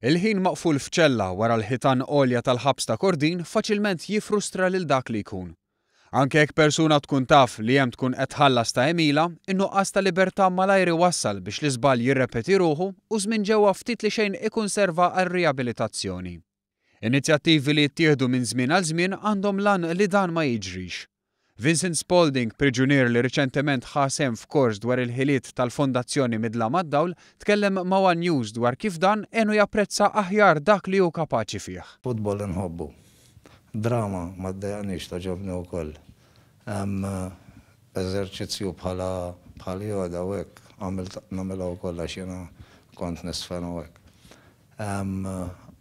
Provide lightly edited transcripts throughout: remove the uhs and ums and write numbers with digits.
Il-ħin maqful f'ċella wara l-ħitan għolja tal-ħabs ta' Kordin faċilment jifrustra lil dak li jkun. Anke jekk persuna tkun taf li hemm tkun qed tħallas ta' emila, in-nuqqas ta' libertà malajr iwassal biex l-iżball jirrepeti ruħu u żmien ġewwa ftit li xejn ikkunserva għar-riabilitazzjoni. Inizjattivi li jittieħdu minn żmien għal żmien għandhom lan li dan ma jiġrix. Vincent Spalding, priġunier li riċentement ħasem f'kors dwar il-ħiliet tal-Fondazzjoni Midla mad-Dawl, tkellem ma' One News dwar kif dan enu japprezza aħjar dak li hu kapaċi fih. Futbol inħobbu. Drama ma ddejaqniex taġobni wkoll. Hemm eżerċizzju bħal joda u hekk nagħmilha wkoll għax jiena kont nisfen u hekk.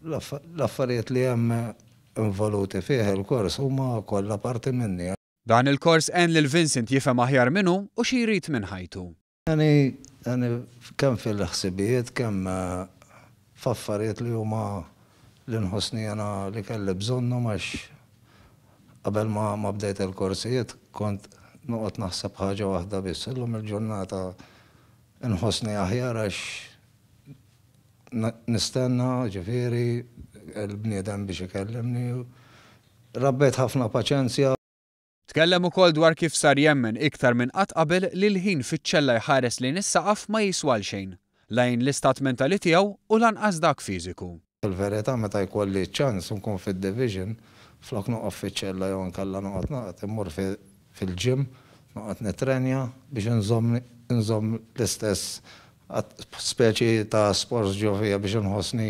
L-affarijiet li hemm involuti fih il-kors huma kollha parti minni. Dan il-kors għen lil Vincent jifhem aħjar minnu u xi jrid minn ħajtu. Kemm fil-ħsibijiet, kemm f'affarijiet li huma li nħossni jana li kelli bżonnhom għax qabel ma bdejt il-korsijiet kont noqgħod naħseb ħaġa waħda biss. Illum il-ġurnata nħossni aħjar għax nistenna ġifieri l-bniedem biex ikellimni. Rabbejt ħafna paċenzja. Tkellem ukoll dwar kif sar jemmen iktar minn qatt qabel li l-ħin fiċ-ċella jħares lejn is-saqaf ma jiswal xejn, lejn l-istat mentali tiegħu u lanqas dak fiżiku. Fil-verità meta jkolli ċans nkun fid-division, flok noqgħod fiċ-ċella jew inkella noqgħod immur fil-ġim, noqgħod nitrenja biex inżomm l-istess speċi ta' sports ġovija biex inħossni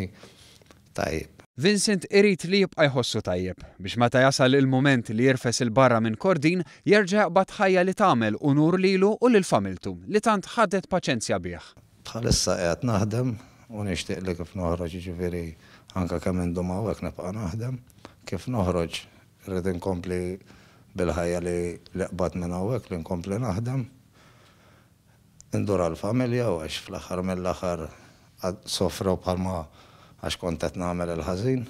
tajjeb. Vincent irid li jibqa' jħossu tajjeb biex meta jasal il-mument li jirfes il-barra minn Kordin jerġa' jaqbad ħajja li tagħmel unur lilu u lil familtu li tant ħadet paċenzja bih. Bħalissa qiegħed naħdem u nixtieq li kif noħroġ jiġifieri anke kemm indum hawnhekk nibqa' naħdem, kif noħroġ irrid inkompli bil-ħajja li qbad minn hawnhekk li nkompli naħdem. Indur għall-familja u għax fl-aħħar mill-aħħar sofrew bħalma għax kont qed nagħmel il-ħażin